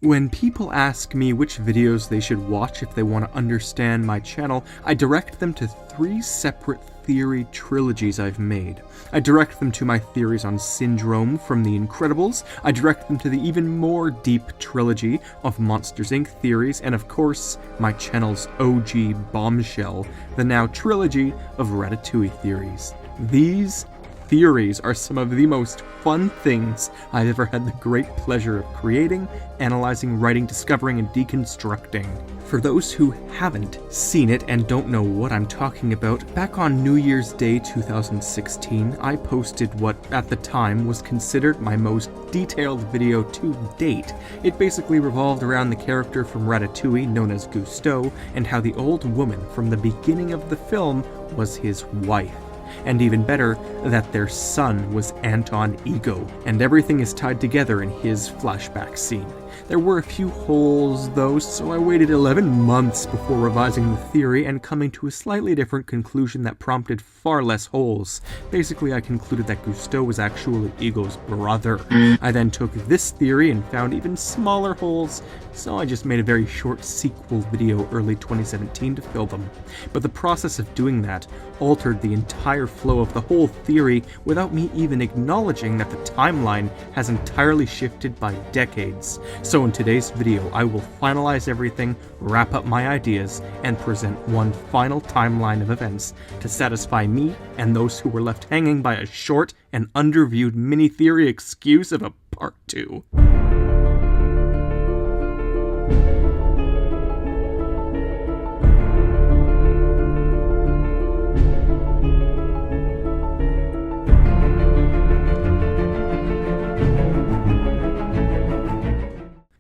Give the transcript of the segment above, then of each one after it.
When people ask me which videos they should watch if they want to understand my channel, I direct them to 3 separate theory trilogies I've made. I direct them to my theories on Syndrome from The Incredibles, I direct them to the even more deep trilogy of Monsters Inc. theories, and of course, my channel's OG bombshell, the now trilogy of Ratatouille theories. These theories are some of the most fun things I've ever had the great pleasure of creating, analyzing, writing, discovering, and deconstructing. For those who haven't seen it and don't know what I'm talking about, back on New Year's Day 2016, I posted what, at the time, was considered my most detailed video to date. It basically revolved around the character from Ratatouille, known as GUSTEAU, and how the old woman from the beginning of the film was his wife. And even better, that their son was Anton Ego, and everything is tied together in his flashback scene. There were a few holes though, so I waited 11 months before revising the theory and coming to a slightly different conclusion that prompted far less holes. Basically, I concluded that GUSTEAU was actually Ego's brother. I then took this theory and found even smaller holes, so I just made a very short sequel video early 2017 to fill them. But the process of doing that altered the entire flow of the whole theory without me even acknowledging that the timeline has entirely shifted by decades. So in today's video, I will finalize everything, wrap up my ideas, and present one final timeline of events to satisfy me and those who were left hanging by a short and underviewed mini-theory excuse of a part 2.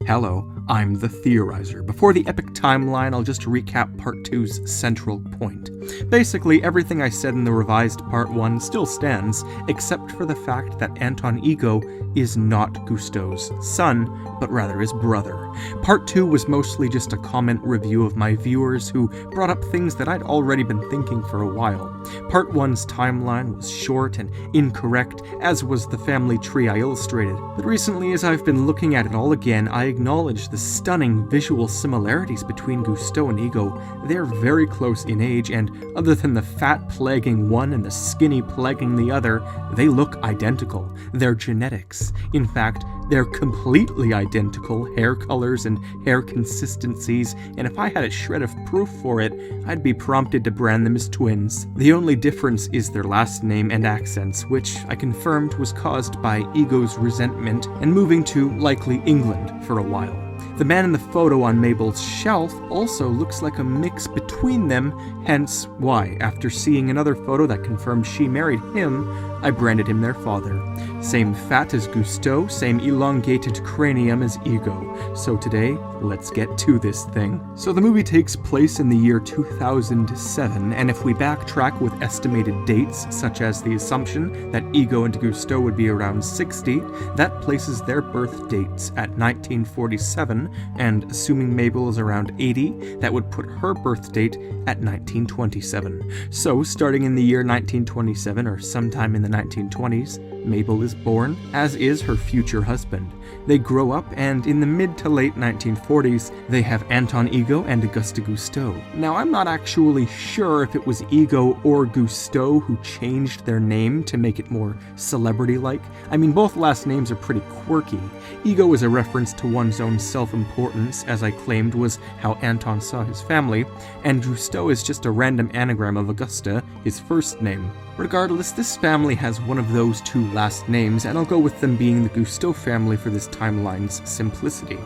Hello, I'm the Theorizer. Before the epic timeline, I'll just recap Part 2's central point. Basically, everything I said in the revised Part 1 still stands, except for the fact that Anton Ego is not GUSTEAU's son, but rather his brother. Part 2 was mostly just a comment review of my viewers who brought up things that I'd already been thinking for a while. Part 1's timeline was short and incorrect, as was the family tree I illustrated, but recently as I've been looking at it all again, I acknowledge the stunning visual similarities between GUSTEAU and Ego. They're very close in age, and other than the fat plaguing one and the skinny plaguing the other, they look identical. They're genetics. In fact, they're completely identical hair colors and hair consistencies, and if I had a shred of proof for it, I'd be prompted to brand them as twins. The only difference is their last name and accents, which I confirmed was caused by Ego's resentment and moving to, likely, England for a while. The man in the photo on Mabel's shelf also looks like a mix between them, hence why, after seeing another photo that confirmed she married him, I branded him their father. Same fat as GUSTEAU, same elongated cranium as Ego. So today, let's get to this thing. So the movie takes place in the year 2007, and if we backtrack with estimated dates, such as the assumption that Ego and GUSTEAU would be around 60, that places their birth dates at 1947, and assuming Mabel is around 80, that would put her birth date at 1927. So, starting in the year 1927, or sometime in the 1920s, Mabel is born, as is her future husband. They grow up, and in the mid to late 1940s, they have Anton Ego and Augusta GUSTEAU. Now, I'm not actually sure if it was Ego or GUSTEAU who changed their name to make it more celebrity-like. I mean, both last names are pretty quirky. Ego is a reference to one's own self-importance, as I claimed was how Anton saw his family, and GUSTEAU is just a random anagram of Augusta, his first name. Regardless, this family has one of those two last names, and I'll go with them being the GUSTEAU family for this timeline's simplicity.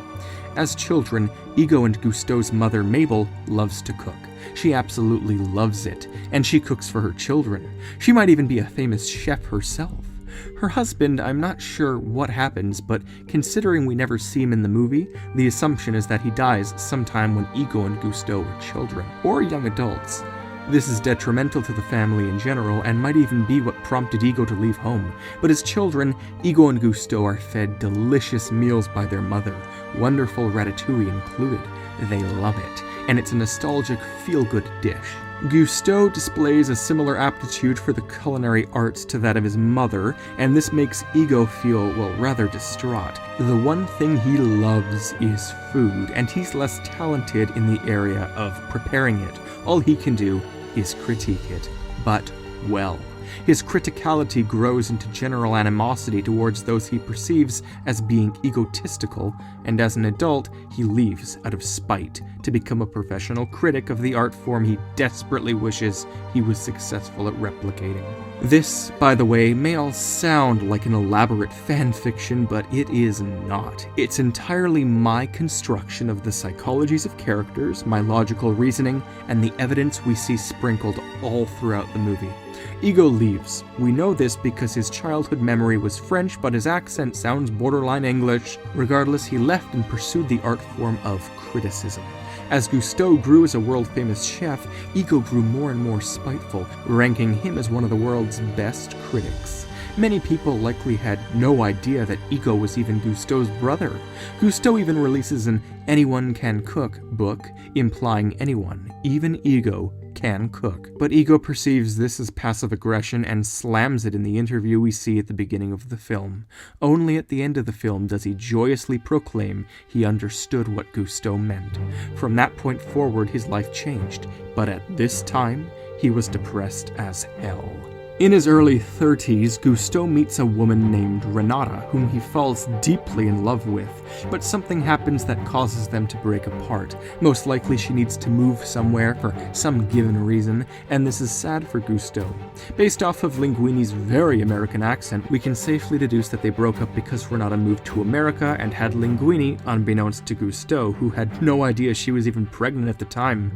As children, Ego and GUSTEAU's mother, Mabel, loves to cook. She absolutely loves it, and she cooks for her children. She might even be a famous chef herself. Her husband, I'm not sure what happens, but considering we never see him in the movie, the assumption is that he dies sometime when Ego and GUSTEAU were children, or young adults. This is detrimental to the family in general, and might even be what prompted Ego to leave home. But as children, Ego and GUSTEAU are fed delicious meals by their mother, wonderful ratatouille included. they love it, and it's a nostalgic, feel-good dish. GUSTEAU displays a similar aptitude for the culinary arts to that of his mother, and this makes Ego feel, well, rather distraught. The one thing he loves is food, and he's less talented in the area of preparing it. All he can do is critique it, but well. His criticality grows into general animosity towards those he perceives as being egotistical, and as an adult, he leaves out of spite to become a professional critic of the art form he desperately wishes he was successful at replicating. This, by the way, may all sound like an elaborate fanfiction, but it is not. It's entirely my construction of the psychologies of characters, my logical reasoning, and the evidence we see sprinkled all throughout the movie. Ego leaves. We know this because his childhood memory was French, but his accent sounds borderline English. Regardless, he left and pursued the art form of criticism. As GUSTEAU grew as a world-famous chef, Ego grew more and more spiteful, ranking him as one of the world's best critics. Many people likely had no idea that Ego was even GUSTEAU's brother. GUSTEAU even releases an "Anyone Can Cook" book, implying anyone, even Ego, can cook. But Ego perceives this as passive aggression and slams it in the interview we see at the beginning of the film. Only at the end of the film does he joyously proclaim he understood what GUSTEAU meant. From that point forward, his life changed, but at this time, he was depressed as hell. In his early 30s, GUSTEAU meets a woman named Renata, whom he falls deeply in love with, but something happens that causes them to break apart. Most likely she needs to move somewhere for some given reason, and this is sad for GUSTEAU. Based off of Linguini's very American accent, we can safely deduce that they broke up because Renata moved to America and had Linguini, unbeknownst to GUSTEAU, who had no idea she was even pregnant at the time.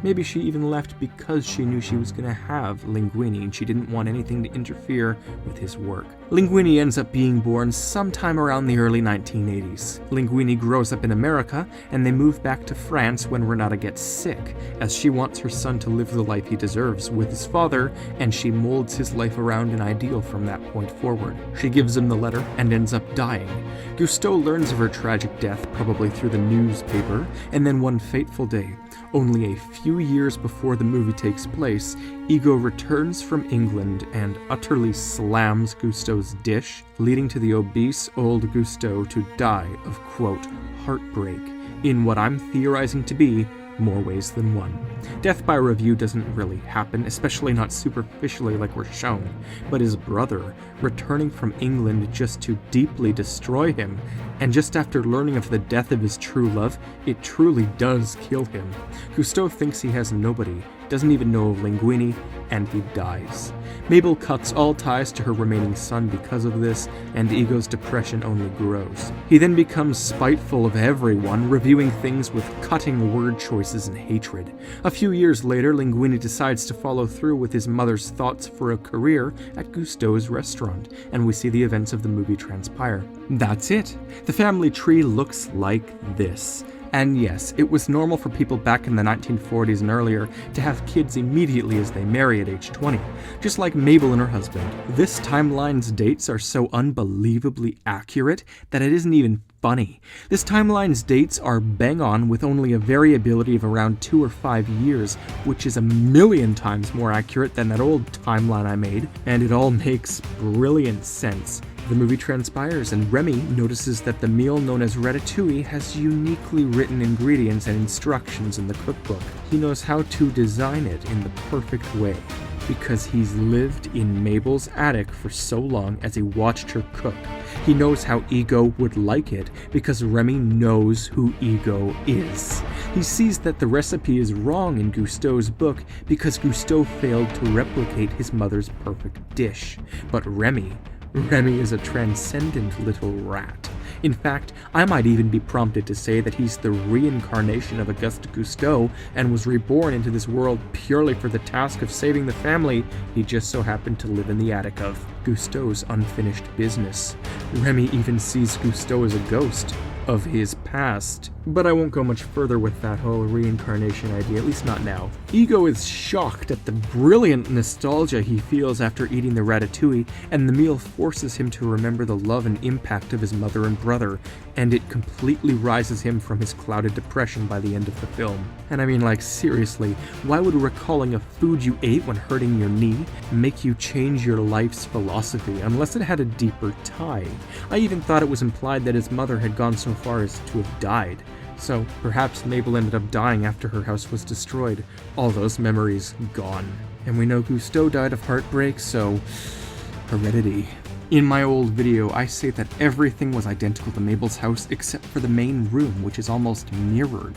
Maybe she even left because she knew she was going to have Linguini and she didn't want anything to interfere with his work. Linguini ends up being born sometime around the early 1980s. Linguini grows up in America, and they move back to France when Renata gets sick, as she wants her son to live the life he deserves with his father, and she molds his life around an ideal from that point forward. She gives him the letter and ends up dying. GUSTEAU learns of her tragic death, probably through the newspaper, and then one fateful day, only a few years before the movie takes place, Ego returns from England and utterly slams GUSTEAU's dish, leading to the obese old GUSTEAU to die of, quote, heartbreak, in what I'm theorizing to be more ways than one. Death by review doesn't really happen, especially not superficially like we're shown, but his brother, returning from England just to deeply destroy him, and just after learning of the death of his true love, it truly does kill him. GUSTEAU thinks he has nobody, doesn't even know of Linguini, and he dies. Mabel cuts all ties to her remaining son because of this, and Ego's depression only grows. He then becomes spiteful of everyone, reviewing things with cutting word choices and hatred. A few years later, Linguini decides to follow through with his mother's thoughts for a career at GUSTEAU's restaurant, and we see the events of the movie transpire. That's it. The family tree looks like this. And yes, it was normal for people back in the 1940s and earlier to have kids immediately as they marry at age 20, just like Mabel and her husband. This timeline's dates are so unbelievably accurate that it isn't even funny. This timeline's dates are bang on with only a variability of around 2 or 5 years, which is 1,000,000 times more accurate than that old timeline I made, and it all makes brilliant sense. The movie transpires, and Remy notices that the meal known as Ratatouille has uniquely written ingredients and instructions in the cookbook. He knows how to design it in the perfect way, because he's lived in Mabel's attic for so long as he watched her cook. He knows how Ego would like it, because Remy knows who Ego is. He sees that the recipe is wrong in GUSTEAU's book, because GUSTEAU failed to replicate his mother's perfect dish. But Remy is a transcendent little rat. In fact, I might even be prompted to say that he's the reincarnation of Auguste GUSTEAU and was reborn into this world purely for the task of saving the family he just so happened to live in the attic of. GUSTEAU's unfinished business. Remy even sees GUSTEAU as a ghost of his past. But I won't go much further with that whole reincarnation idea, at least not now. Ego is shocked at the brilliant nostalgia he feels after eating the ratatouille, and the meal forces him to remember the love and impact of his mother and brother, and it completely rises him from his clouded depression by the end of the film. And I mean, like, seriously, why would recalling a food you ate when hurting your knee make you change your life's philosophy, unless it had a deeper tie? I even thought it was implied that his mother had gone so far as to have died. So perhaps Mabel ended up dying after her house was destroyed, all those memories gone. And we know GUSTEAU died of heartbreak, so heredity. In my old video, I say that everything was identical to Mabel's house except for the main room, which is almost mirrored.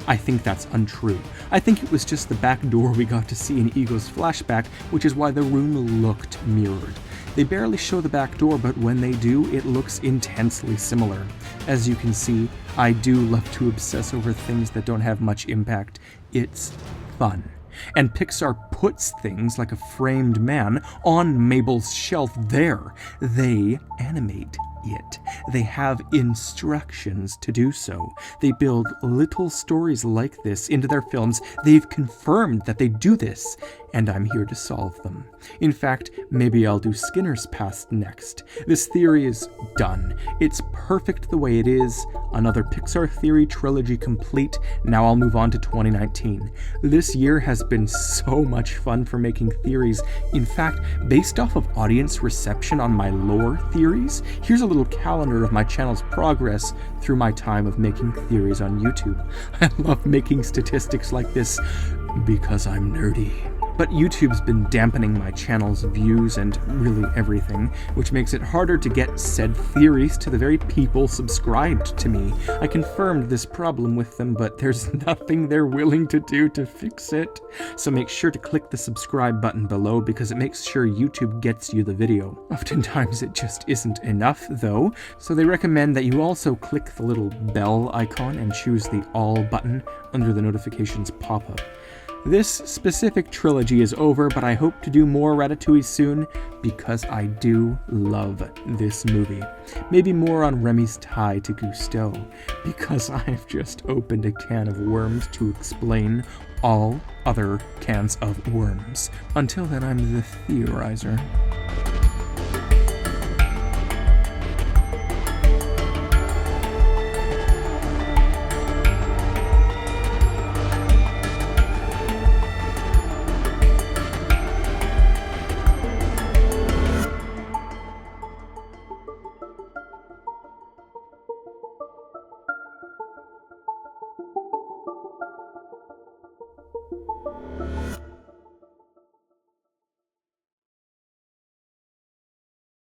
I think that's untrue. I think it was just the back door we got to see in Ego's flashback, which is why the room looked mirrored. They barely show the back door, but when they do, it looks intensely similar. As you can see, I do love to obsess over things that don't have much impact. It's fun. And Pixar puts things like a framed man on Mabel's shelf there. They animate it. They have instructions to do so. They build little stories like this into their films. They've confirmed that they do this, and I'm here to solve them. In fact, maybe I'll do Skinner's Past next. This theory is done. It's perfect the way it is. Another Pixar theory trilogy complete. Now I'll move on to 2019. This year has been so much fun for making theories. In fact, based off of audience reception on my lore theories, here's a little calendar of my channel's progress through my time of making theories on YouTube. I love making statistics like this because I'm nerdy. But YouTube's been dampening my channel's views and really everything, which makes it harder to get said theories to the very people subscribed to me. I confirmed this problem with them, but there's nothing they're willing to do to fix it. So make sure to click the subscribe button below because it makes sure YouTube gets you the video. Oftentimes it just isn't enough though, so they recommend that you also click the little bell icon and choose the all button under the notifications pop-up. This specific trilogy is over, but I hope to do more Ratatouille soon because I do love this movie. Maybe more on Remy's tie to GUSTEAU, because I've just opened a can of worms to explain all other cans of worms. Until then, I'm the Theorizer.